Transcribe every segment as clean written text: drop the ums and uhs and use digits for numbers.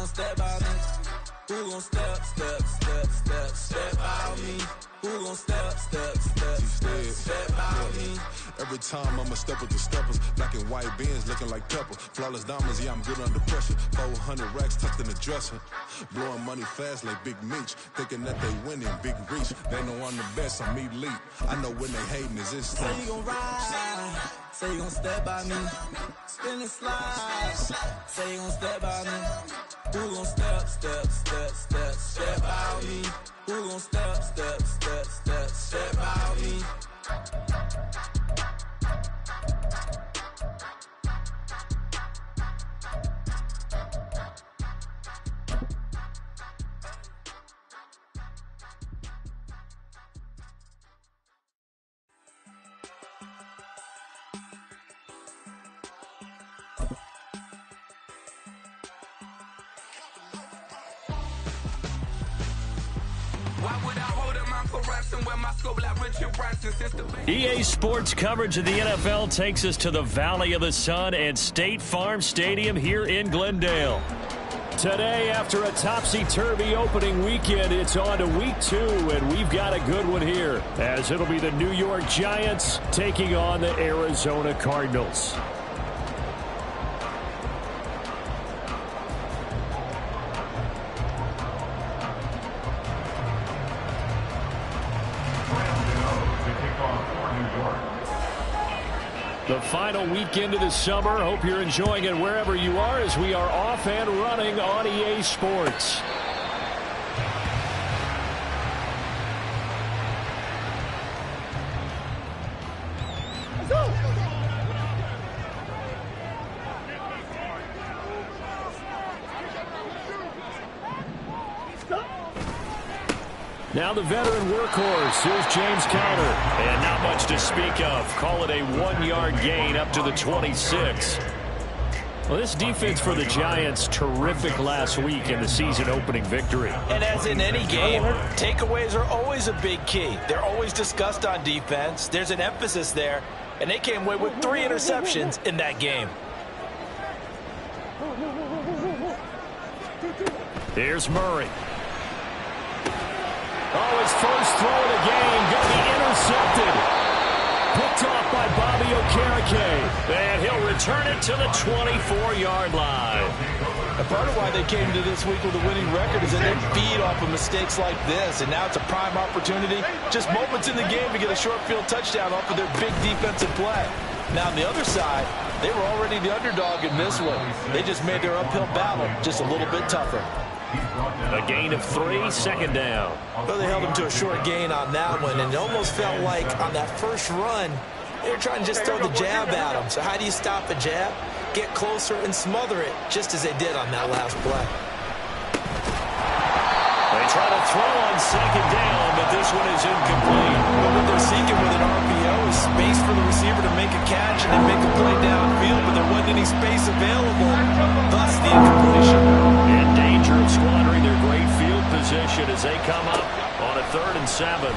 gon' step by me? Who gon' step by me? Who gon' step by me? Every time I'ma step with the steppers. Black and white beans looking like pepper. Flawless diamonds, yeah, I'm good under pressure. 400 racks tucked in the dresser. Blowing money fast like Big Meech. Thinking that they winning, big reach. They know I'm the best, I'm elite. I know when they hating is instant. Say you gon' ride, say you gon' step by me. Spin and slide, say you gon' step by me. Who gon' step by me? Who gon' step by me? EA Sports coverage of the NFL takes us to the Valley of the Sun and State Farm Stadium here in Glendale. Today, after a topsy-turvy opening weekend, it's on to week 2, and we've got a good one here, as it'll be the New York Giants taking on the Arizona Cardinals. The final weekend of the summer. Hope you're enjoying it wherever you are as we are off and running on EA Sports. Let's go. Now the veteran workhorse. Here's James Conner. And not much to speak of. Call it a 1-yard gain up to the 26. Well, this defense for the Giants, terrific last week in the season-opening victory. And as in any game, takeaways are always a big key. They're always discussed on defense. There's an emphasis there, and they came away with 3 interceptions in that game. Here's Murray. Oh, his first throw of the game going to be intercepted. Picked off by Bobby Okereke. And he'll return it to the 24-yard line. And part of why they came to this week with a winning record is that they feed off of mistakes like this. And now it's a prime opportunity, just moments in the game, to get a short field touchdown off of their big defensive play. Now on the other side, they were already the underdog in this one. They just made their uphill battle just a little bit tougher. A gain of 3, second down. Well, they held him to a short gain on that one, and it almost felt like on that first run, they were trying to just throw the jab at him. So how do you stop a jab? Get closer and smother it, just as they did on that last play. They try to throw on second down, but this one is incomplete. But what they're seeking with an RPO is space for the receiver to make a catch and then make a play downfield, but there wasn't any space available, thus the incompletion. In danger of squandering their great field position as they come up on a 3rd and 7.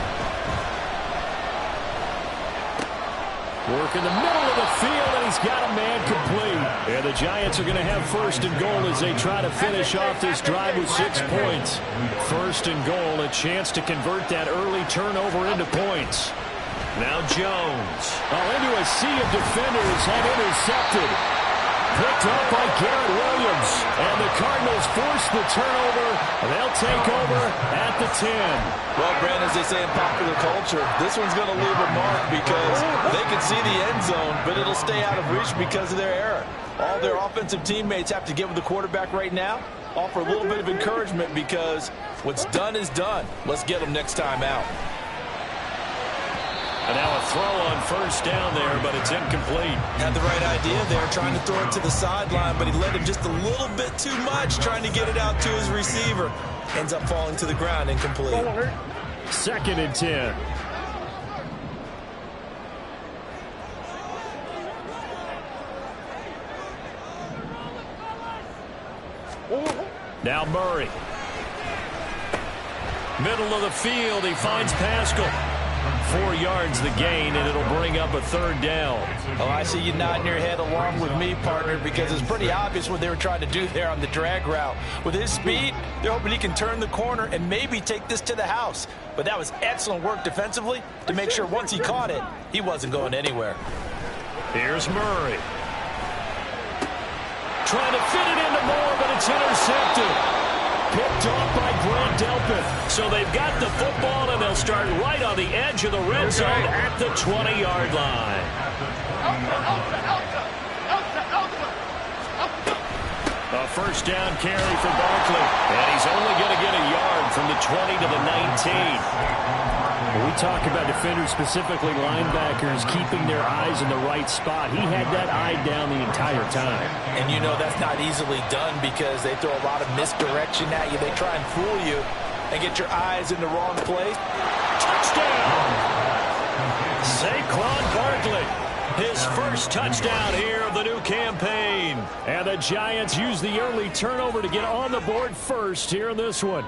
Work in the middle of the field, and he's got a man complete. And the Giants are going to have 1st and goal as they try to finish off this drive with 6 points. 1st and goal, a chance to convert that early turnover into points. Now Jones. Oh, into a sea of defenders, and intercepted. Picked up by Garrett Williams. And the Cardinals force the turnover, and they'll take over at the 10. Well, Brandon, as they say in popular culture, this one's going to leave a mark because they can see the end zone, but it'll stay out of reach because of their error. All their offensive teammates have to get with the quarterback right now, offer a little bit of encouragement because what's done is done. Let's get them next time out. And now a throw on 1st down there, but it's incomplete. Had the right idea there, trying to throw it to the sideline, but he led him just a little bit too much, trying to get it out to his receiver. Ends up falling to the ground, incomplete. 2nd and 10. Now Murray. Middle of the field, he finds Pascal. 4 yards the gain, and it'll bring up a 3rd down. Oh, I see you nodding your head along with me, partner, because it's pretty obvious what they were trying to do there on the drag route. With his speed, they're hoping he can turn the corner and maybe take this to the house. But that was excellent work defensively to make sure once he caught it, he wasn't going anywhere. Here's Murray. Trying to fit it into Moore, but it's intercepted. Picked off by Grant Delpit. So they've got the football, and they'll start right on the edge of the red zone at the 20-yard line. A 1st down carry for Barkley. And he's only going to get a yard from the 20 to the 19. When we talk about defenders, specifically linebackers, keeping their eyes in the right spot, he had that eye down the entire time. And you know that's not easily done because they throw a lot of misdirection at you. They try and fool you and get your eyes in the wrong place. Touchdown! Saquon Barkley. His first touchdown here of the new campaign. And the Giants use the early turnover to get on the board first here in this one.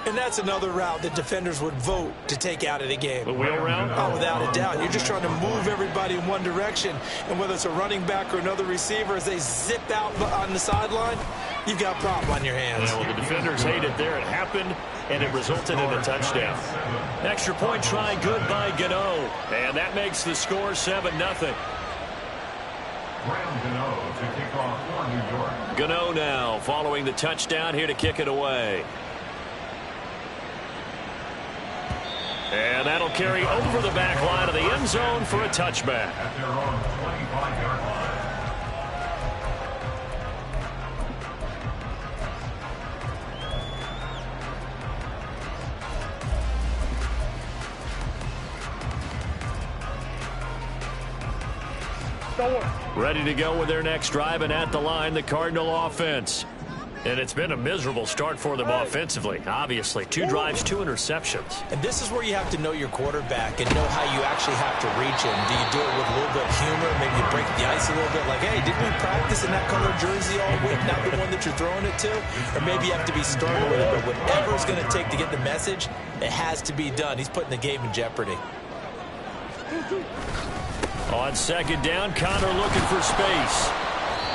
And that's another route that defenders would vote to take out of the game. The wheel route? Oh, without a doubt. You're just trying to move everybody in one direction. And whether it's a running back or another receiver, as they zip out on the sideline, you've got a problem on your hands. Yeah, well, the defenders hate it there. It happened, and it resulted in a touchdown. Extra point try good by Gano. And that makes the score 7-0. Gano now following the touchdown here to kick it away. And that'll carry over the back line of the end zone for a touchback. At their own 25-yard line. Ready to go with their next drive, and at the line, the Cardinal offense. And it's been a miserable start for them offensively, obviously. 2 drives, 2 interceptions. And this is where you have to know your quarterback and know how you actually have to reach him. Do you do it with a little bit of humor? Maybe you break the ice a little bit like, hey, didn't we practice in that color jersey all week, not the one that you're throwing it to? Or maybe you have to be stern with it, but whatever it's going to take to get the message, it has to be done. He's putting the game in jeopardy. On 2nd down, Connor looking for space.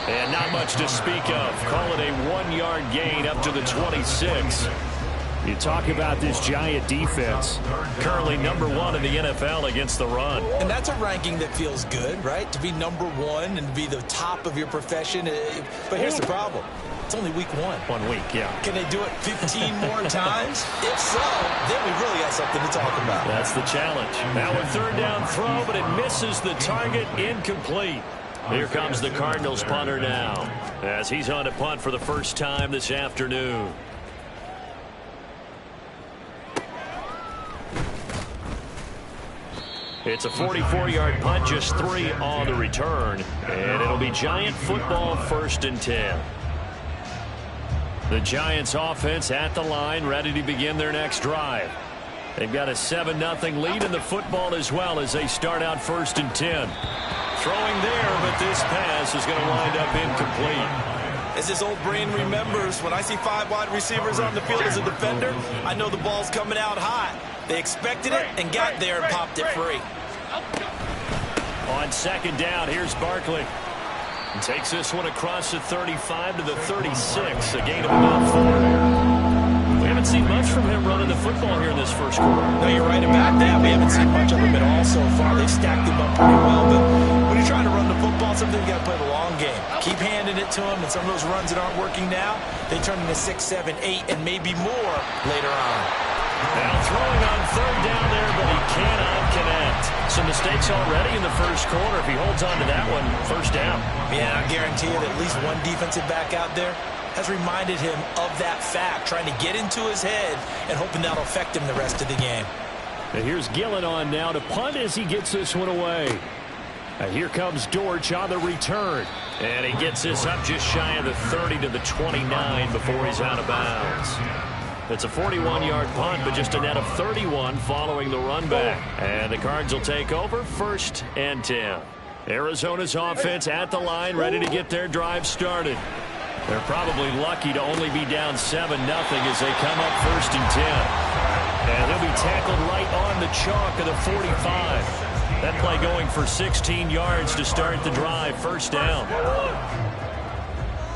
And not much to speak of. Call it a 1-yard gain up to the 26. You talk about this Giant defense. Currently number 1 in the NFL against the run. And that's a ranking that feels good, right? To be number 1 and be the top of your profession. But here's the problem. It's only week 1. 1 week, yeah. Can they do it 15 more times? If so, then we really got something to talk about. That's the challenge. Now a 3rd down throw, but it misses the target. Incomplete. Here comes the Cardinals punter now, as he's on a punt for the first time this afternoon. It's a 44-yard punt, just 3 on the return, and it'll be Giant football 1st and 10. The Giants offense at the line, ready to begin their next drive. They've got a 7-0 lead in the football as well as they start out 1st and 10. Throwing there, but this pass is going to wind up incomplete. As his old brain remembers, when I see 5 wide receivers on the field as a defender, I know the ball's coming out hot. They expected it and got there and popped it free. On 2nd down, here's Barkley. He takes this one across the 35 to the 36, a gain of about 4. We haven't seen much from him running the football here in this first quarter. No, you're right about that. We haven't seen much of him at all so far. They've stacked him up pretty well, but when you're trying to run the football, sometimes you got to play the long game. Keep handing it to him, and some of those runs that aren't working now, they turn into 6, 7, 8, and maybe more later on. Now throwing on 3rd down there, but he cannot connect. Some mistakes already in the first quarter. If he holds on to that one, 1st down. Yeah, I guarantee you that at least one defensive back out there has reminded him of that fact, trying to get into his head and hoping that'll affect him the rest of the game. And here's Gillen on now to punt as he gets this one away. And here comes Dortch on the return. And he gets this up just shy of the 30 to the 29 before he's out of bounds. It's a 41-yard punt, but just a net of 31 following the run back. And the Cards will take over 1st and 10. Arizona's offense at the line, ready to get their drive started. They're probably lucky to only be down 7-0 as they come up 1st and 10. And he'll be tackled right on the chalk of the 45. That play going for 16 yards to start the drive. First down.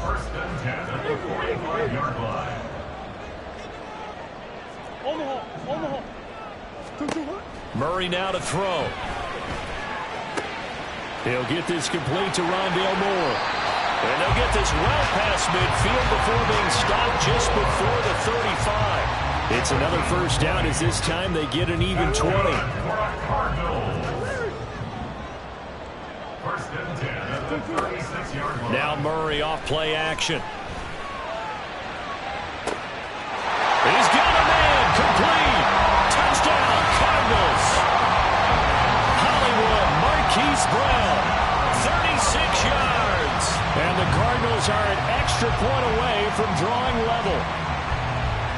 First and 10 at the 45-yard line. Murray now to throw. He'll get this complete to Rondale Moore. And they'll get this well past midfield before being stopped just before the 35. It's another first down as this time they get an even 20. First and 10 at the 36-yard line. Now Murray off play action. He's got a man complete. Touchdown Cardinals. Hollywood Marquise Brown, 36 yards. And the Cardinals are an extra point away from drawing level.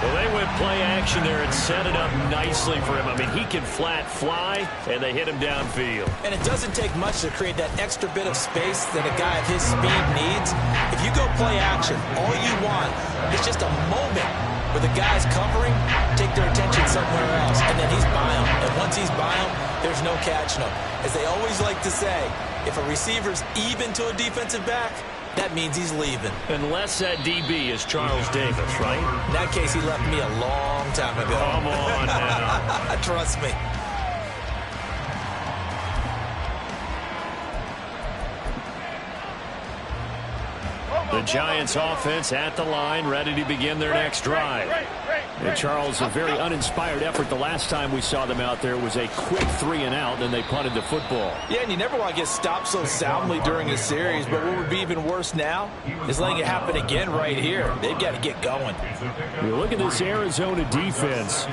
Well, they went play action there and set it up nicely for him. I mean, he can flat fly, and they hit him downfield. And it doesn't take much to create that extra bit of space that a guy of his speed needs. If you go play action, all you want is just a moment where the guy's covering, take their attention somewhere else, and then he's by him. And once he's by him, there's no catching him. As they always like to say, if a receiver's even to a defensive back, that means he's leaving. Unless that DB is Charles Davis, right? In that case, he left me a long time ago. Come on now. Trust me. The Giants offense at the line, ready to begin their next drive. And Charles, a very uninspired effort the last time we saw them out there was a quick 3-and-out, then they punted the football. Yeah, and you never want to get stopped so soundly during a series, but what would be even worse now is letting it happen again right here. They've got to get going. You look at this Arizona defense.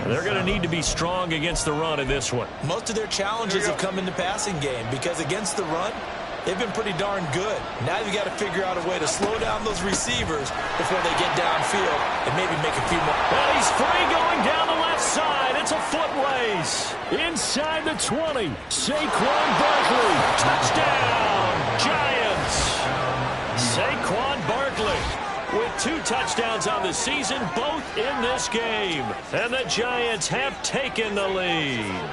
They're going to need to be strong against the run in this one. Most of their challenges have come in the passing game because against the run, they've been pretty darn good. Now you've got to figure out a way to slow down those receivers before they get downfield and maybe make a few more. Well, he's free going down the left side. It's a foot race. Inside the 20. Saquon Barkley. Touchdown, Giants. Saquon Barkley with 2 touchdowns on the season, both in this game. And the Giants have taken the lead.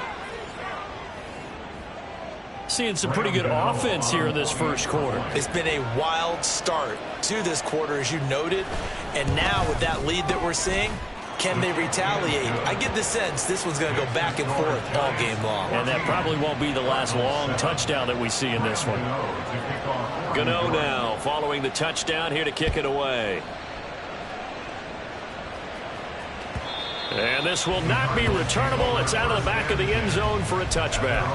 Seeing some pretty good offense here in this first quarter. It's been a wild start to this quarter, as you noted. And now with that lead that we're seeing, can they retaliate? I get the sense this one's going to go back and forth all game long. And that probably won't be the last long touchdown that we see in this one. Gano now following the touchdown here to kick it away. And this will not be returnable. It's out of the back of the end zone for a touchback.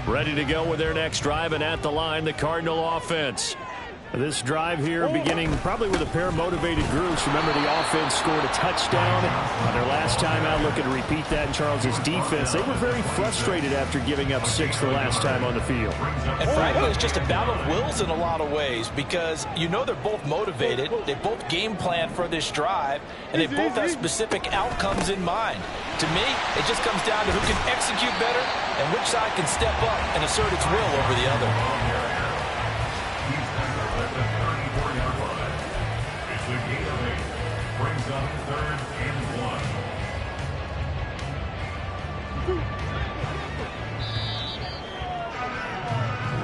Ready to go with their next drive, and at the line, the Cardinal offense. This drive here beginning probably with a pair of motivated groups. Remember, the offense scored a touchdown on their last time out. Looking to repeat that in Charles's defense. They were very frustrated after giving up 6 the last time on the field. And frankly, it's just a battle of wills in a lot of ways because you know they're both motivated. They both game plan for this drive, and they both have specific outcomes in mind. To me, it just comes down to who can execute better and which side can step up and assert its will over the other.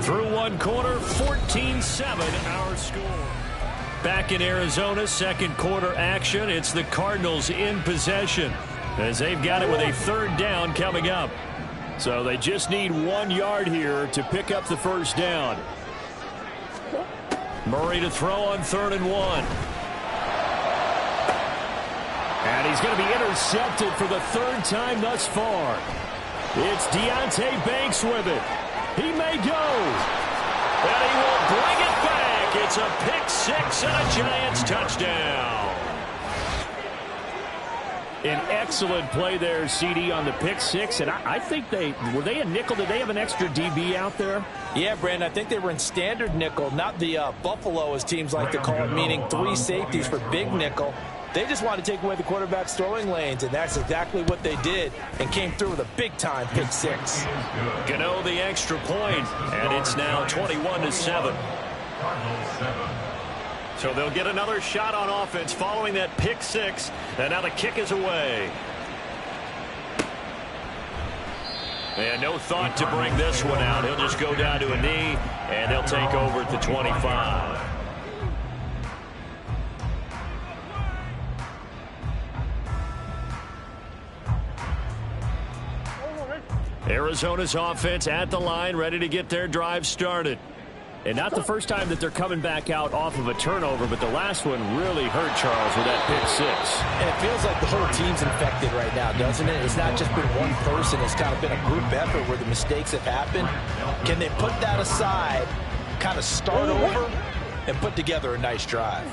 Through one quarter, 14-7 our score. Back in Arizona, second quarter action. It's the Cardinals in possession as they've got it with a third down coming up. So they just need 1 yard here to pick up the first down. Murray to throw on 3rd and 1. And he's going to be intercepted for the 3rd time thus far. It's Deonte Banks with it. He may go. And he will bring it back. It's a pick 6 and a Giants touchdown. An excellent play there, CD, on the pick 6. And I think were they a nickel? Did they have an extra DB out there? Yeah, Brandon, I think they were in standard nickel, not the Buffalo, as teams like to call it, meaning 3 safeties for big nickel. They just wanted to take away the quarterback's throwing lanes, and that's exactly what they did, and came through with a big-time pick six. Gano the extra point, and it's now 21-7. So they'll get another shot on offense following that pick six, and now the kick is away. And no thought to bring this one out. He'll just go down to a knee, and they'll take over at the 25. Arizona's offense at the line, ready to get their drive started. And not the first time that they're coming back out off of a turnover, but the last one really hurt Charles with that pick six. And it feels like the whole team's infected right now, doesn't it? It's not just been one person. It's kind of been a group effort where the mistakes have happened. Can they put that aside, kind of start over, and put together a nice drive?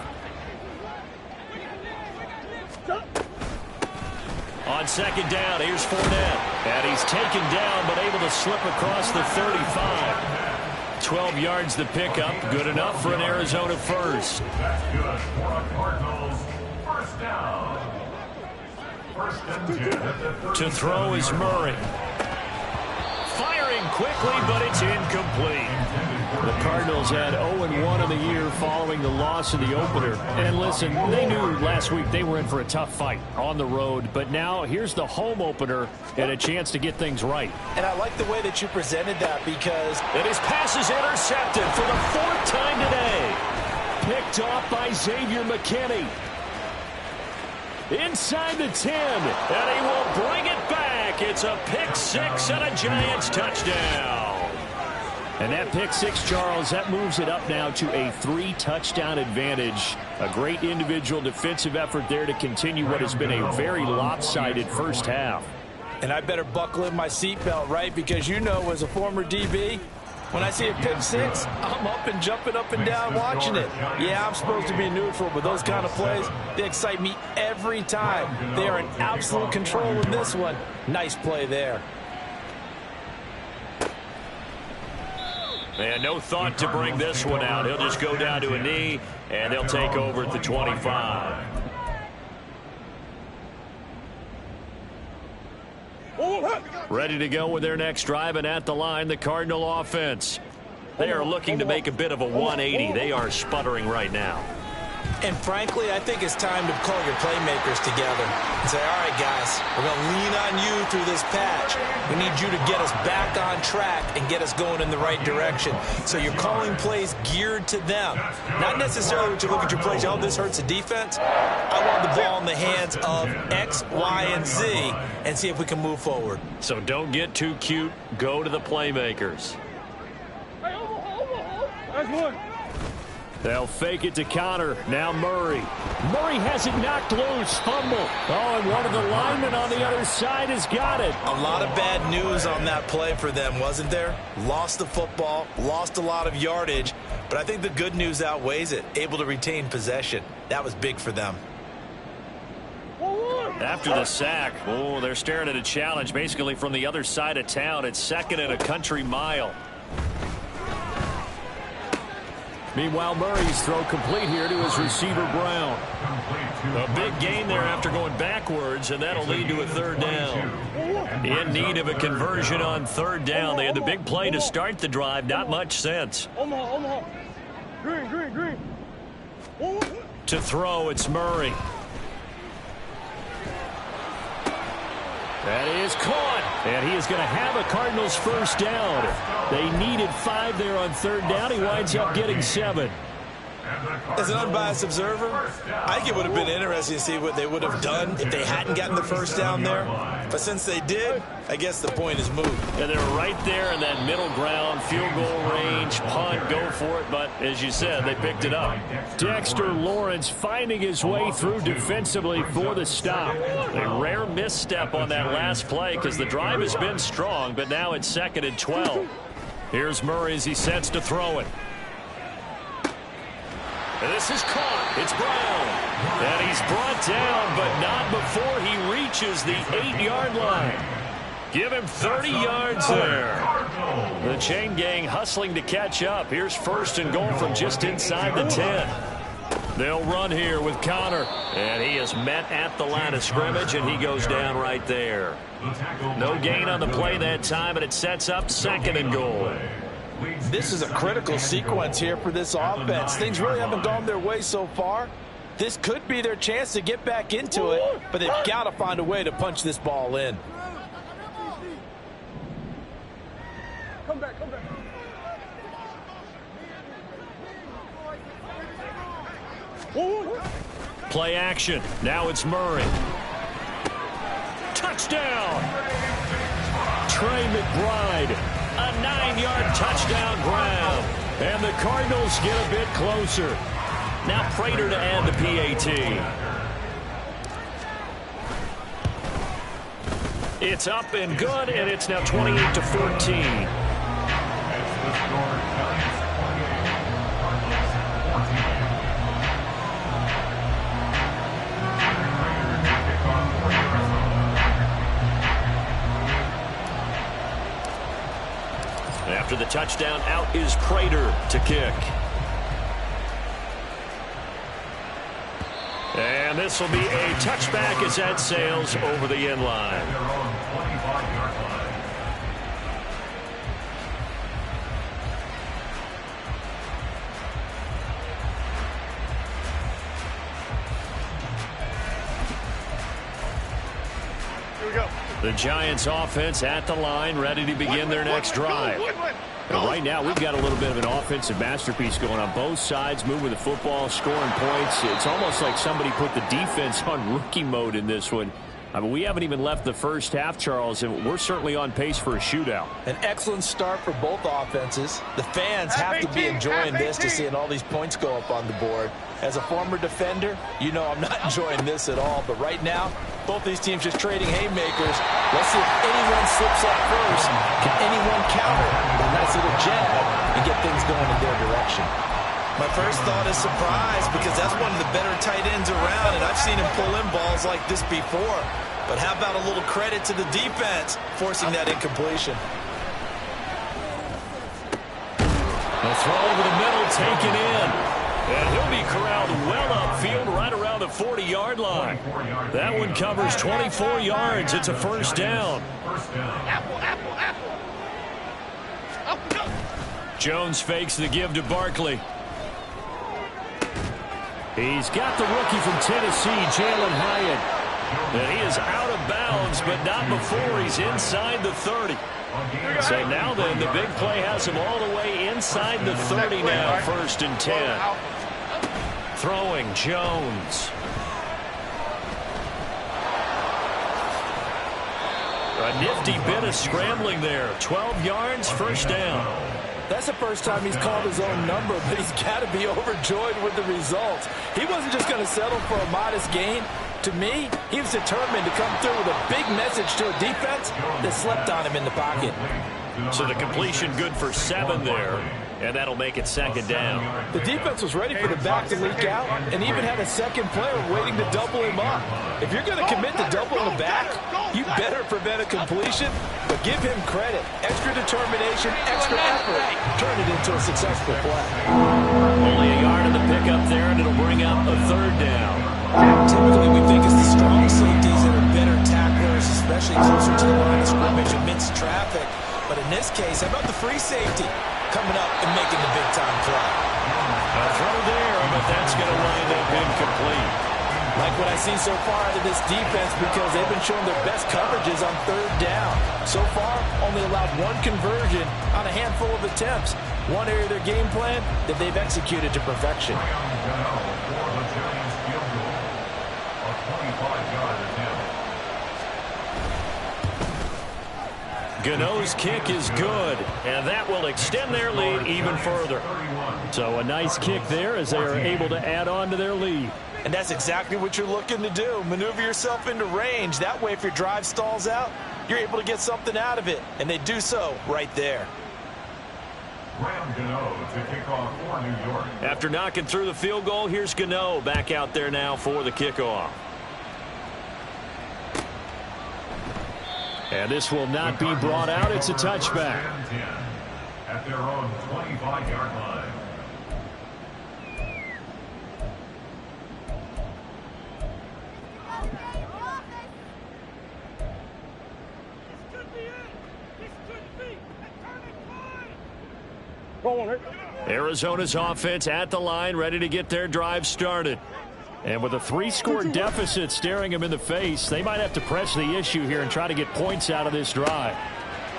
On second down, here's Fournette. And he's taken down, but able to slip across the 35. 12 yards the pickup. Good enough for an Arizona first. That's good for a Cardinals first down. First and 10. To throw is Murray. Firing quickly, but it's incomplete. The Cardinals had 0-1 in the year following the loss in the opener. And listen, they knew last week they were in for a tough fight on the road. But now here's the home opener and a chance to get things right. And I like the way that you presented that because... And his pass is intercepted for the fourth time today. Picked off by Xavier McKinney. Inside the 10, and he will bring it back. It's a pick six and a Giants touchdown. And that pick six, Charles, that moves it up now to a 3-touchdown advantage. A great individual defensive effort there to continue what has been a very lopsided first half. And I better buckle in my seatbelt, right? Because you know, as a former DB, when I see a pick six, I'm up and jumping up and down watching it. Yeah, I'm supposed to be neutral, but those kind of plays, they excite me every time. They are in absolute control in this one. Nice play there. And no thought to bring this one out. He'll just go down to a knee, and they'll take over at the 25. Ready to go with their next drive, and at the line, the Cardinal offense. They are looking to make a bit of a 180. They are sputtering right now. And frankly, I think it's time to call your playmakers together and say, all right, guys, we're going to lean on you through this patch. We need you to get us back on track and get us going in the right direction. So you're calling plays geared to them. Not necessarily when you look at your plays, oh, this hurts the defense. I want the ball in the hands of X, Y, and Z and see if we can move forward. So don't get too cute. Go to the playmakers. That's one. They'll fake it to counter. Now Murray. Murray has it knocked loose. Fumble. Oh, and one of the linemen on the other side has got it. A lot of bad news on that play for them, wasn't there? Lost the football, lost a lot of yardage, but I think the good news outweighs it. Able to retain possession. That was big for them. After the sack, oh, they're staring at a challenge basically from the other side of town. It's second and a country mile. Meanwhile, Murray's throw complete here to his receiver, Brown. A big gain there after going backwards, and that'll lead to a third down. In need of a conversion on third down. They had the big play to start the drive. Not much sense. Omaha. Green. To throw, it's Murray. That is caught, and he is going to have a Cardinals first down. They needed 5 there on third down. He winds up getting 7. As an unbiased observer, I think it would have been interesting to see what they would have done if they hadn't gotten the first down there. But since they did, I guess the point is moved. And they're right there in that middle ground, field goal range, punt, go for it. But as you said, they picked it up. Dexter Lawrence finding his way through defensively for the stop. A rare misstep on that last play because the drive has been strong, but now it's second and 12. Here's Murray as he sets to throw it. And this is caught. It's Brown. And he's brought down, but not before he reaches the 8-yard line. Give him 30 yards there. The chain gang hustling to catch up. Here's first and goal from just inside the 10. They'll run here with Connor. And he is met at the line of scrimmage, and he goes down right there. No gain on the play that time, and it sets up 2nd and goal. This is a critical sequence here for this offense. Things really haven't gone their way so far. This could be their chance to get back into it, but they've got to find a way to punch this ball in. Come back, come back. Play action. Now it's Murray. Touchdown! Trey McBride. A 9-yard touchdown grab. And the Cardinals get a bit closer. Now Prater to add the PAT. It's up and good, and it's now 28-14. After the touchdown, out is Prater to kick. And this will be a touchback as that sails over the end line. Here we go. The Giants offense at the line, ready to begin their next drive. And right now, we've got a little bit of an offensive masterpiece going on both sides, moving the football, scoring points. It's almost like somebody put the defense on rookie mode in this one. I mean, we haven't even left the first half, Charles, and we're certainly on pace for a shootout. An excellent start for both offenses. The fans have to be enjoying this to seeing all these points go up on the board. As a former defender, you know I'm not enjoying this at all. But right now, both these teams just trading haymakers. Let's see if anyone slips up first. Can anyone counter a nice little jab and get things going in their direction? My first thought is surprise, because that's one of the better tight ends around, and I've seen him pull in balls like this before. But how about a little credit to the defense forcing that incompletion? The throw over the middle, taken in. And he'll be corralled well upfield right around the 40-yard line. That one covers 24 yards. It's a first down. Jones fakes the give to Barkley. He's got the rookie from Tennessee, Jalen Hyatt. And he is out of bounds, but not before he's inside the 30. So now then, the big play has him all the way inside the 30 now, 1st and 10. Throwing Jones. A nifty bit of scrambling there. 12 yards, first down. That's the first time he's called his own number, but he's got to be overjoyed with the results. He wasn't just going to settle for a modest gain. To me, he was determined to come through with a big message to a defense that slept on him in the pocket. So the completion good for 7 there, and that'll make it 2nd down. The defense was ready for the back to leak out and even had a second player waiting to double him up. If you're going to commit to doubling the back, you better prevent a completion, but give him credit. Extra determination, extra effort. Turn it into a successful play. Only a yard in the pickup there, and it'll bring out a 3rd down. Typically, we think it's the strong safeties that are better tacklers, especially closer to the line of scrimmage amidst traffic. But in this case, how about the free safety coming up and making the big-time play? A throw there, but that's going to wind up incomplete. Like what I see so far out of this defense, because they've been showing their best coverages on 3rd down. So far, only allowed 1 conversion on a handful of attempts. One area of their game plan that they've executed to perfection. Gano's kick is good, and that will extend their lead even further. So a nice kick there as they are able to add on to their lead. And that's exactly what you're looking to do. Maneuver yourself into range. That way, if your drive stalls out, you're able to get something out of it. And they do so right there. To kick off for New York. After knocking through the field goal, here's Gano back out there now for the kickoff. And this will not be brought out. It's a touchback. At their own 25-yard line. Arizona's offense at the line, ready to get their drive started. And with a 3-score deficit staring him in the face, they might have to press the issue here and try to get points out of this drive.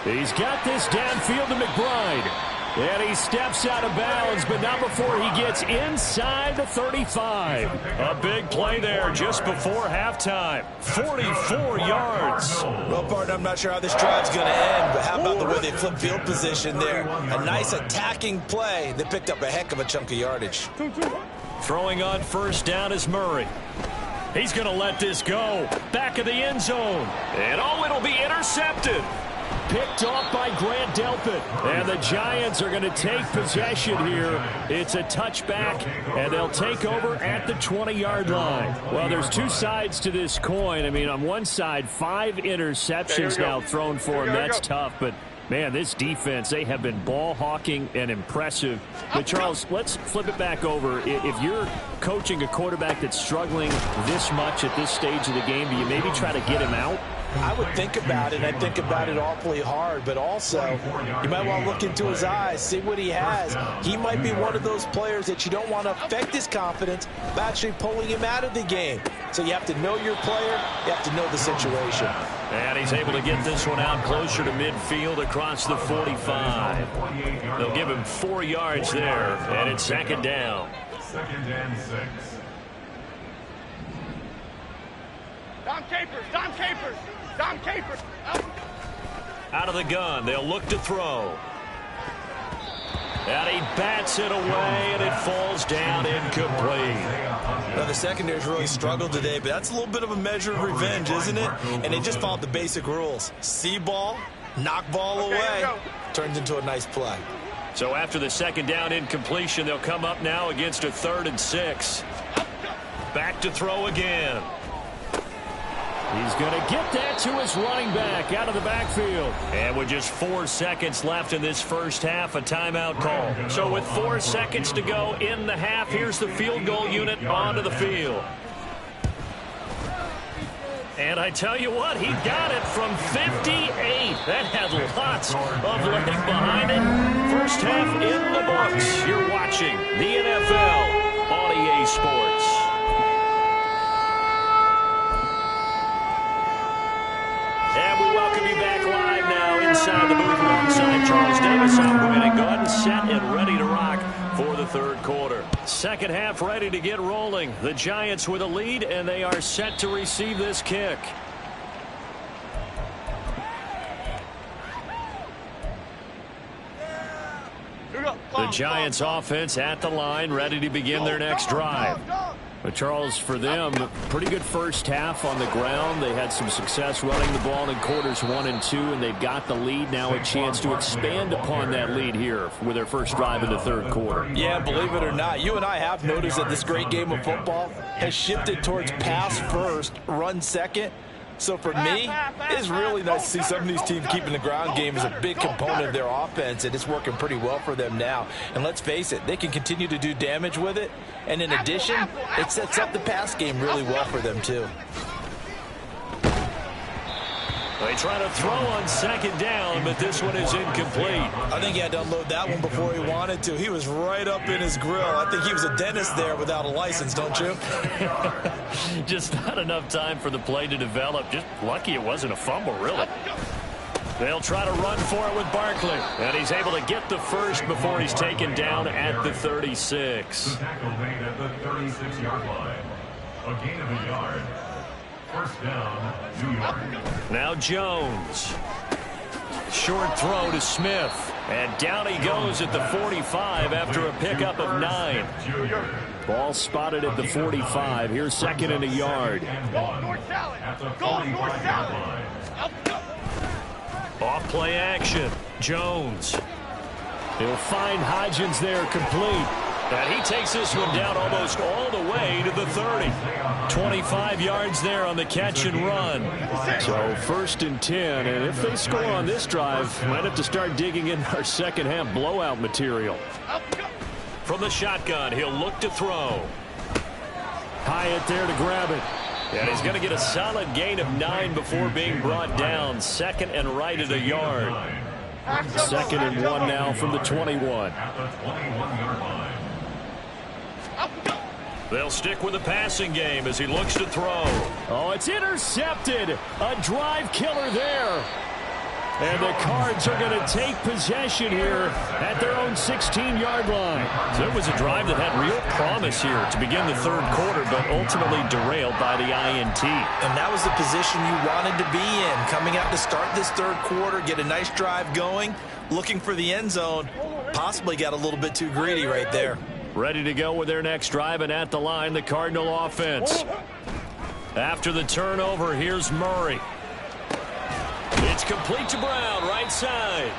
He's got this downfield to McBride. And he steps out of bounds, but not before he gets inside the 35. A big play there just before halftime. 44 yards. Well, partner, I'm not sure how this drive's going to end, but how about the way they flip field position there? A nice attacking play. They picked up a heck of a chunk of yardage. Throwing on first down is Murray. He's going to let this go. Back of the end zone. And it'll be intercepted. Picked off by Grant Delpit. And the Giants are going to take possession here. It's a touchback, and they'll take over at the 20-yard line. Well, there's two sides to this coin. I mean, on one side, 5 interceptions now thrown for him. That's tough, but man, this defense, they have been ball hawking and impressive. But, Charles, let's flip it back over. If you're coaching a quarterback that's struggling this much at this stage of the game, do you maybe try to get him out? I would think about it. I think about it awfully hard, but also you might want to look into his eyes, see what he has. He might be one of those players that you don't want to affect his confidence by actually pulling him out of the game. So you have to know your player. You have to know the situation. And he's able to get this one out closer to midfield across the 45. They'll give him 4 yards there, and it's second down. 2nd and 6. Dom Capers, Dom Capers, Dom Capers. Out of the gun, they'll look to throw. And he bats it away, and it falls down incomplete. Now, the secondary's really struggled today, but that's a little bit of a measure of revenge, isn't it? And they just followed the basic rules. See ball, knock ball away, turns into a nice play. So after the second down incompletion, they'll come up now against a 3rd and 6. Back to throw again. He's going to get that to his running back out of the backfield. And with just 4 seconds left in this first half, a timeout call. So with 4 seconds to go in the half, here's the field goal unit onto the field. And I tell you what, he got it from 58. That had lots of leg behind it. First half in the books. You're watching the NFL on EA Sports. And we welcome you back live now inside the booth alongside Charles Davis. I'm Brandon Gordon, set and ready to rock for the 3rd quarter. Second half ready to get rolling. The Giants with a lead, and they are set to receive this kick. The Giants offense at the line, ready to begin their next drive. But, Charles, for them, pretty good first half on the ground. They had some success running the ball in quarters 1 and 2, and they've got the lead now, a chance to expand upon that lead here with their first drive in the 3rd quarter. Yeah, believe it or not, you and I have noticed that this great game of football has shifted towards pass first, run second. So for me, it's really nice to see some of these teams keeping the ground game as a big component of their offense, and it's working pretty well for them now. And let's face it, they can continue to do damage with it. And in addition, it sets up the pass game really well for them too. They try to throw on second down, but this one is incomplete. I think he had to unload that one before he wanted to. He was right up in his grill. I think he was a dentist there without a license, don't you? Just not enough time for the play to develop. Just lucky it wasn't a fumble, really. They'll try to run for it with Barkley. And he's able to get the first before he's taken down at the 36. The tackle made at the 36-yard line. A gain of a yard. First down, New York. Now Jones. Short throw to Smith. And down he goes at the 45 after a pickup of 9. Ball spotted at the 45. Here's 2nd and a yard. Go North Salad. Go North Salad. Off play action. Jones. He'll find Hodgins there complete. And he takes this one down almost all the way to the 30. 25 yards there on the catch and run. So 1st and 10. And if they score on this drive, might have to start digging in our second half blowout material. From the shotgun, he'll look to throw. Hyatt there to grab it. And he's going to get a solid gain of 9 before being brought down. 2nd and right at a yard. Second and 1 now from the 21. At the 21-yard line. They'll stick with the passing game as he looks to throw. Oh, it's intercepted. A drive killer there. And the Cards are going to take possession here at their own 16-yard line. So it was a drive that had real promise here to begin the third quarter, but ultimately derailed by the INT. And that was the position you wanted to be in, coming out to start this third quarter, get a nice drive going, looking for the end zone. Possibly got a little bit too greedy right there. Ready to go with their next drive, and at the line, the Cardinal offense. After the turnover, here's Murray. It's complete to Brown, right side.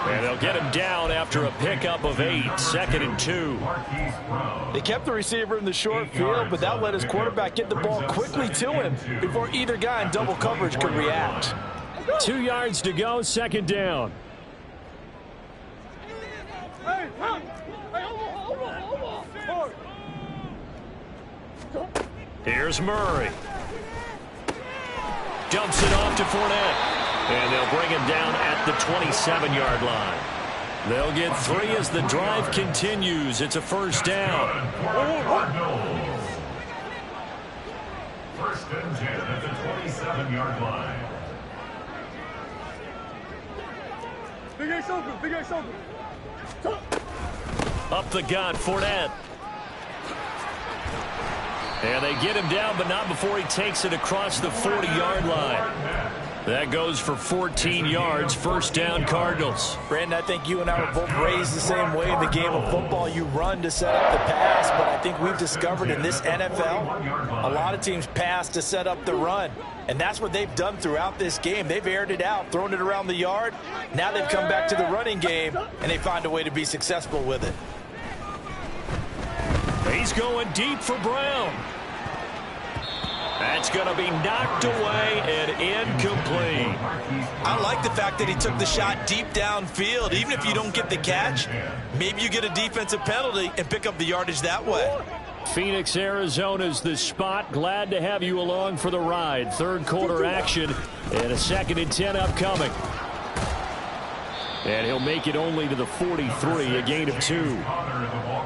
And they'll get him down after a pickup of 8, 2nd and 2. They kept the receiver in the short field, but that let his quarterback get the ball quickly to him before either guy in double coverage could react. 2 yards to go, 2nd down. Here's Murray. Dumps it off to Fournette. And they'll bring him down at the 27-yard line. They'll get 3 as the drive continues. It's a first down. First and 10 at the 27-yard line. Big Ace open, Big Ace open. Up the gut, Fournette. And they get him down, but not before he takes it across the 40-yard line. That goes for 14 yards, first down Cardinals. Brandon, I think you and I were both raised the same way in the game of football. You run to set up the pass, but I think we've discovered in this NFL, a lot of teams pass to set up the run. And that's what they've done throughout this game. They've aired it out, thrown it around the yard. Now they've come back to the running game, and they find a way to be successful with it. He's going deep for Brown. That's going to be knocked away and incomplete. I like the fact that he took the shot deep downfield. Even if you don't get the catch, maybe you get a defensive penalty and pick up the yardage that way. Phoenix, Arizona's the spot. Glad to have you along for the ride. Third quarter action and a 2nd and 10 upcoming. And he'll make it only to the 43, a gain of 2.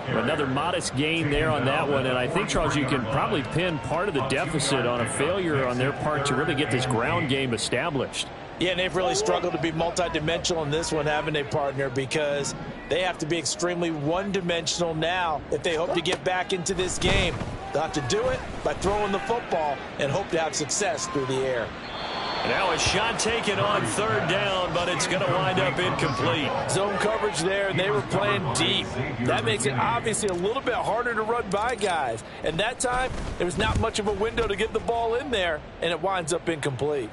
Another modest gain there on that one. And I think, Charles, you can probably pin part of the deficit on a failure on their part to really get this ground game established. Yeah, and they've really struggled to be multidimensional in this one, haven't they, partner? Because they have to be extremely one-dimensional now if they hope to get back into this game. They'll have to do it by throwing the football and hope to have success through the air. Now a shot taken on 3rd down, but it's going to wind up incomplete. Zone coverage there, and they were playing deep. That makes it obviously a little bit harder to run by guys. And that time, there was not much of a window to get the ball in there, and it winds up incomplete.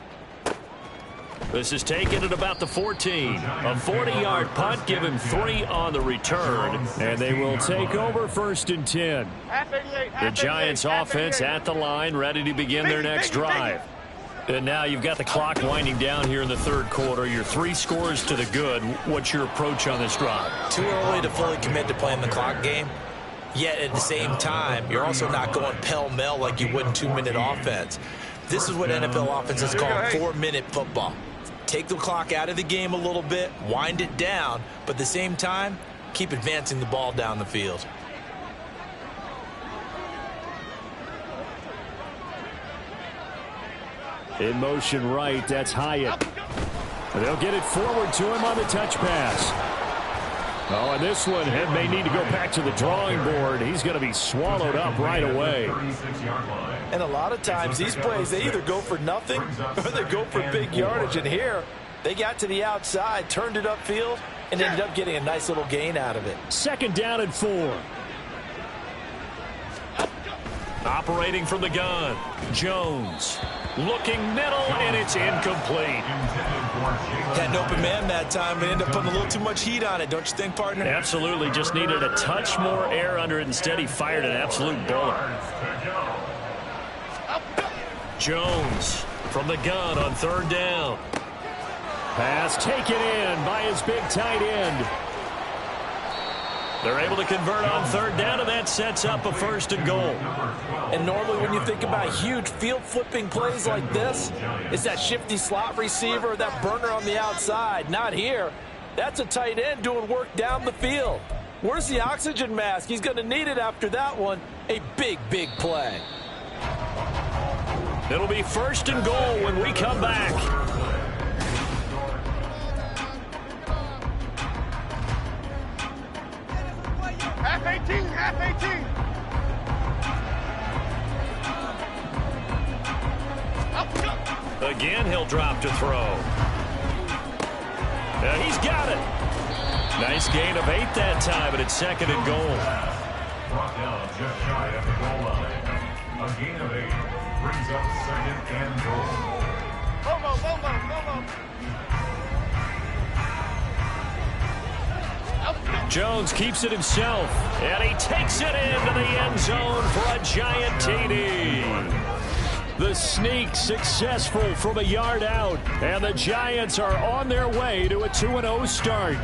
This is taken at about the 14. A 40-yard punt, give him 3 on the return, and they will take over 1st and 10. The Giants offense at the line, ready to begin their next drive. And now you've got the clock winding down here in the third quarter. You're 3 scores to the good. What's your approach on this drive? Too early to fully commit to playing the clock game. Yet at the same time, you're also not going pell-mell like you would in 2-minute offense. This is what NFL offenses call 4-minute football. Take the clock out of the game a little bit, wind it down, but at the same time, keep advancing the ball down the field. In motion right, that's Hyatt. They'll get it forward to him on the touch pass. Oh, and this one may need to go back to the drawing board. He's going to be swallowed up right away. And a lot of times these plays, they either go for nothing or they go for big yardage. And here, they got to the outside, turned it upfield, and ended up getting a nice little gain out of it. 2nd down and 4. Operating from the gun, Jones. Looking middle, and it's incomplete. Had an open man that time, but ended up putting a little too much heat on it, don't you think, partner? Absolutely. Just needed a touch more air under it. Instead, he fired an absolute bullet. Jones from the gun on 3rd down. Pass taken in by his big tight end. They're able to convert on 3rd down, and that sets up a 1st and goal. And normally when you think about huge field-flipping plays like this, it's that shifty slot receiver, that burner on the outside. Not here. That's a tight end doing work down the field. Where's the oxygen mask? He's going to need it after that one. A big, big play. It'll be 1st and goal when we come back. Half 18, half 18. Again, he'll drop to throw. He's got it. Nice gain of 8 that time, but it's 2nd and goal. Brought down just shy of the goal line. A gain of 8 brings up 2nd and goal. Jones keeps it himself, and he takes it into the end zone for a giant TD. The sneak successful from a yard out, and the Giants are on their way to a 2-0 start.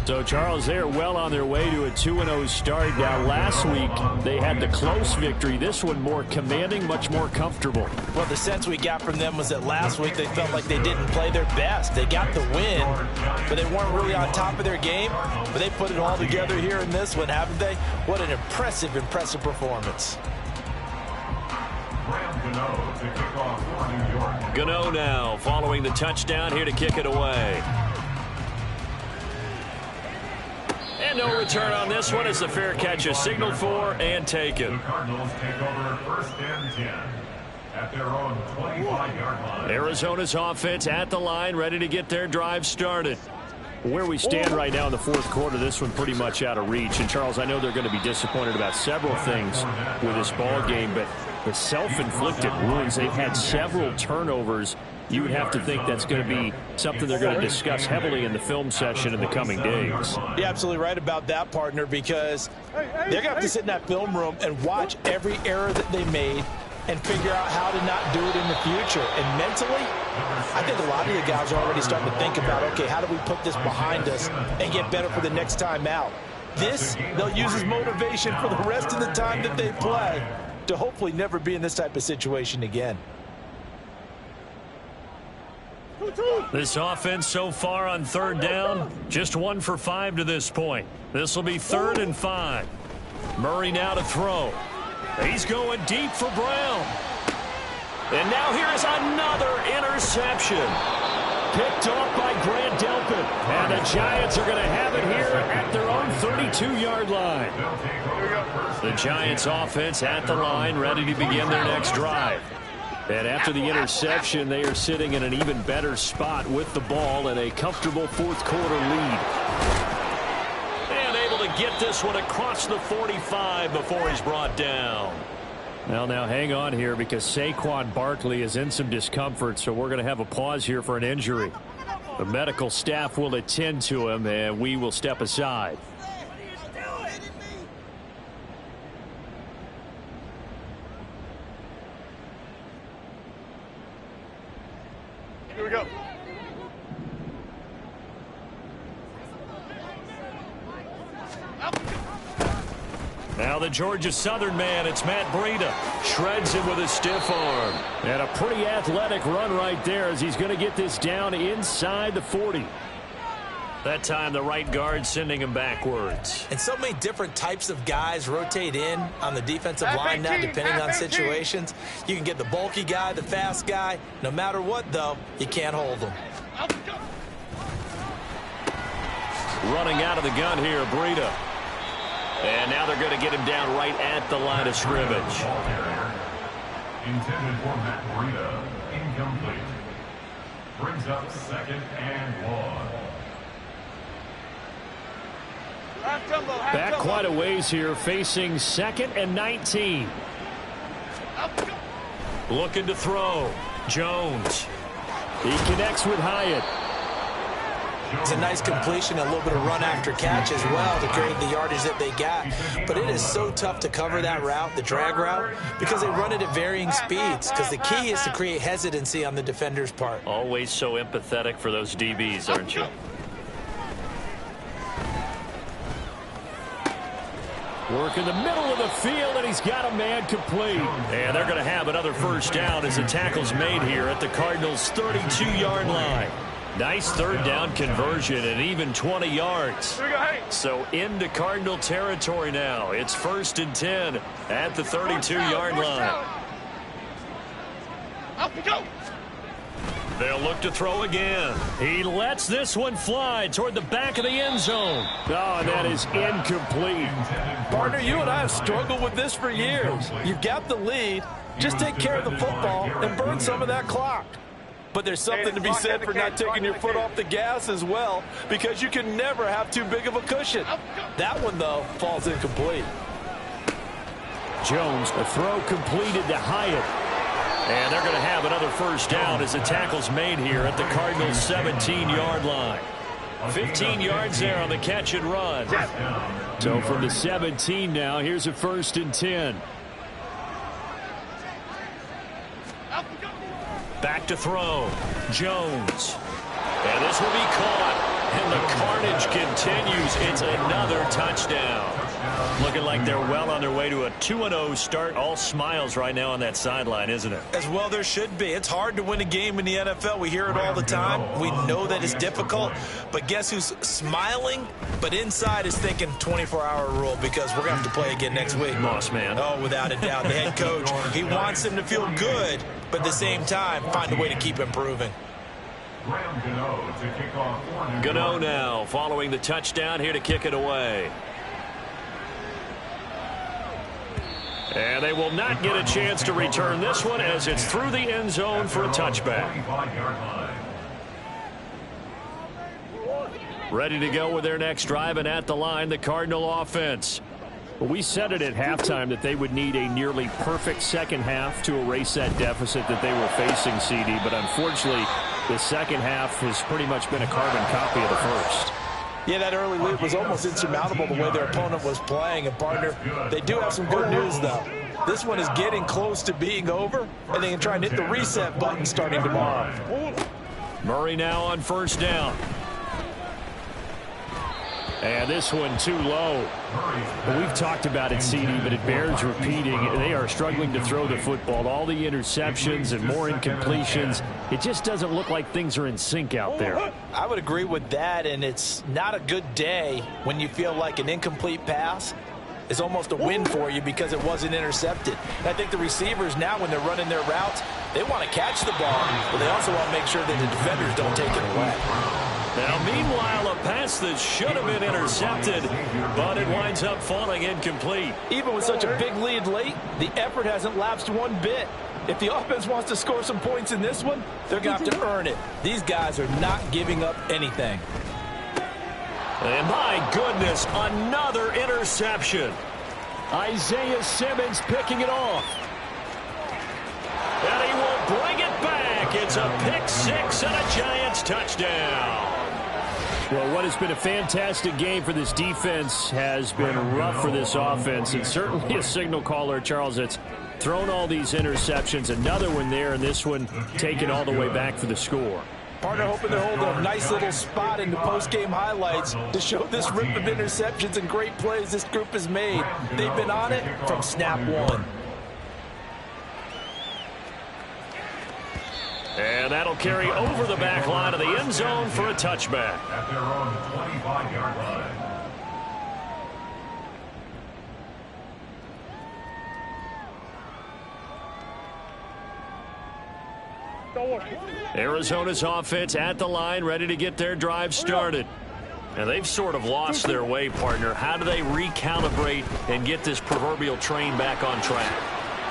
So, Charles, they're well on their way to a 2-0 start. Now, last week, they had the close victory. This one more commanding, much more comfortable. Well, the sense we got from them was that last week they felt like they didn't play their best. They got the win, but they weren't really on top of their game. But they put it all together here in this one, haven't they? What an impressive, impressive performance. Gano now following the touchdown here to kick it away. And no return on this one as the fair catch is signaled for and taken. The Cardinals take over 1st and 10 at their own 25-yard line. Arizona's offense at the line, ready to get their drive started. Where we stand right now in the 4th quarter, this one pretty much out of reach. And, Charles, I know they're going to be disappointed about several things with this ball game, but the self-inflicted wounds, they've had several turnovers. You would have to think that's going to be something they're going to discuss heavily in the film session in the coming days. You're absolutely right about that, partner, because they're going to have to sit in that film room and watch every error that they made and figure out how to not do it in the future. And mentally, I think a lot of the guys are already starting to think about, okay, how do we put this behind us and get better for the next time out? This, they'll use as motivation for the rest of the time that they play to hopefully never be in this type of situation again. This offense so far on 3rd down, just 1 for 5 to this point. This will be 3rd and 5. Murray now to throw. He's going deep for Brown. And now here is another interception. Picked off by Grant Delpit. And the Giants are going to have it here at their own 32-yard line. The Giants offense at the line, ready to begin their next drive. And after the interception, they are sitting in an even better spot with the ball and a comfortable 4th quarter lead. And able to get this one across the 45 before he's brought down. Well, now hang on here because Saquon Barkley is in some discomfort, so we're going to have a pause here for an injury. The medical staff will attend to him, and we will step aside. Here we go. Now the Georgia Southern man, it's Matt Breida. Shreds him with a stiff arm. And a pretty athletic run right there as he's going to get this down inside the 40. That time the right guard sending him backwards. And so many different types of guys rotate in on the defensive line now depending on situations. You can get the bulky guy, the fast guy. No matter what, though, you can't hold them. Running out of the gun here, Breida. And now they're going to get him down right at the line of scrimmage. Intended for Matt Breida, incomplete. Brings up 2nd and long. Back quite a ways here, facing 2nd and 19. Looking to throw. Jones. He connects with Hyatt. It's a nice completion, a little bit of run after catch as well to create the yardage that they got. But it is so tough to cover that route, the drag route, because they run it at varying speeds. Because the key is to create hesitancy on the defender's part. Always so empathetic for those DBs, aren't you? Work in the middle of the field, and he's got a man complete. And they're going to have another 1st down as the tackle's made here at the Cardinals' 32-yard line. Nice third down conversion and even 20 yards. So into Cardinal territory now. It's 1st and 10 at the 32-yard line. They'll look to throw again. He lets this one fly toward the back of the end zone. Oh, and that is incomplete. Partner, you and I have struggled with this for years. You've got the lead. Just take care of the football and burn some of that clock. But there's something to be said for not taking your foot off the gas as well, because you can never have too big of a cushion. That one, though, falls incomplete. Jones, a throw completed to Hyatt. And they're going to have another first down as the tackle's made here at the Cardinals' 17-yard line. 15 yards there on the catch and run. So from the 17 now, here's a 1st and 10. Back to throw. Jones. And this will be caught. And the carnage continues. It's another touchdown. Looking like they're well on their way to a 2-0 start. All smiles right now on that sideline, isn't it? As well there should be. It's hard to win a game in the NFL. We hear it all the time. We know that it's difficult. But guess who's smiling? But inside is thinking 24-hour rule, because we're going to have to play again next week. Boss man. Oh, without a doubt. The head coach, he wants them to feel good, but at the same time, find a way to keep improving. Gano now following the touchdown here to kick it away. And they will not get a chance to return this one as it's through the end zone for a touchback. Ready to go with their next drive, and at the line, the Cardinal offense. Well, we said it at halftime that they would need a nearly perfect second half to erase that deficit that they were facing, CD. But unfortunately, the second half has pretty much been a carbon copy of the first. Yeah, that early lead was almost insurmountable the way their opponent was playing. And, partner, they do have some good news, though. This one is getting close to being over, and they can try and hit the reset button starting tomorrow. Murray now on first down. And this one too low. Well, we've talked about it, CD, but it bears repeating. They are struggling to throw the football. All the interceptions and more incompletions. It just doesn't look like things are in sync out there. I would agree with that, and it's not a good day when you feel like an incomplete pass is almost a win for you because it wasn't intercepted. And I think the receivers now, when they're running their routes, they want to catch the ball, but they also want to make sure that the defenders don't take it away. Now, meanwhile, a pass that should have been intercepted, but it winds up falling incomplete. Even with such a big lead late, the effort hasn't lapsed one bit. If the offense wants to score some points in this one, they're going to have to earn it. These guys are not giving up anything. And my goodness, another interception. Isaiah Simmons picking it off. And he will bring it back. It's a pick six and a Giants touchdown. Well, what has been a fantastic game for this defense has been rough for this offense. And certainly a signal caller, Charles, that's thrown all these interceptions. Another one there, and this one taken all the way back for the score. Partner hoping to hold a nice little spot in the post-game highlights to show this rip of interceptions and great plays this group has made. They've been on it from snap one. And that'll carry over the back line of the end zone for a touchback. At their own 25-yard line. Arizona's offense at the line, ready to get their drive started. And they've sort of lost their way, partner. How do they recalibrate and get this proverbial train back on track?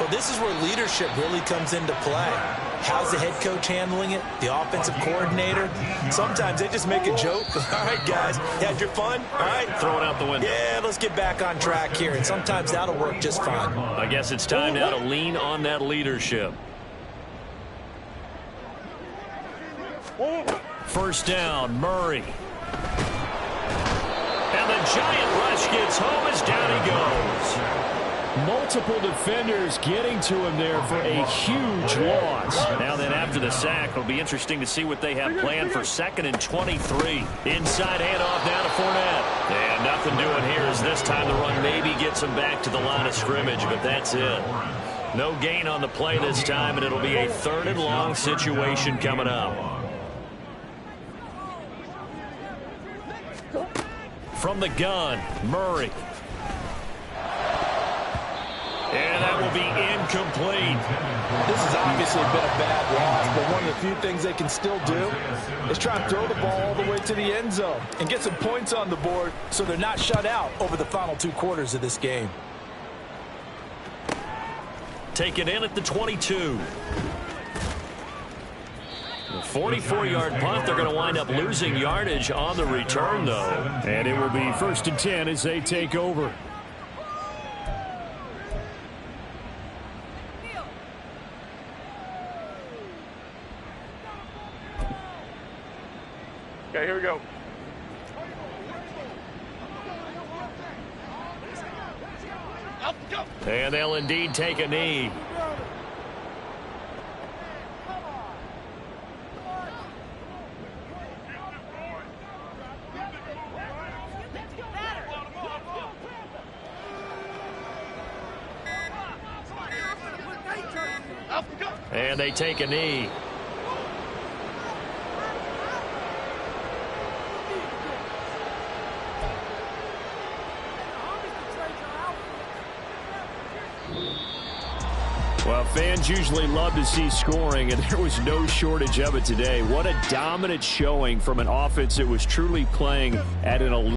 Well, this is where leadership really comes into play. How's the head coach handling it? The offensive coordinator? Sometimes they just make a joke. All right, guys, you had your fun? All right. Throw it out the window. Yeah, let's get back on track here. And sometimes that'll work just fine. I guess it's time now to lean on that leadership. First down, Murray. And the Giant rush gets home as down he goes. Multiple defenders getting to him there for a huge loss. Now then, after the sack, it'll be interesting to see what they have planned for 2nd and 23. Inside handoff now to Fournette. And nothing doing here as this time the run maybe gets him back to the line of scrimmage, but that's it. No gain on the play this time, and it'll be a 3rd and long situation coming up. From the gun, Murray. And that will be incomplete. This has obviously been a bad loss, but one of the few things they can still do is try and throw the ball all the way to the end zone and get some points on the board so they're not shut out over the final 2 quarters of this game. Taken in at the 22. A 44-yard punt. They're going to wind up losing yardage on the return, though. And it will be 1st and 10 as they take over. Okay, here we go. And they'll indeed take a knee. And they take a knee. Well, fans usually love to see scoring, and there was no shortage of it today. What a dominant showing from an offense that was truly playing at an elite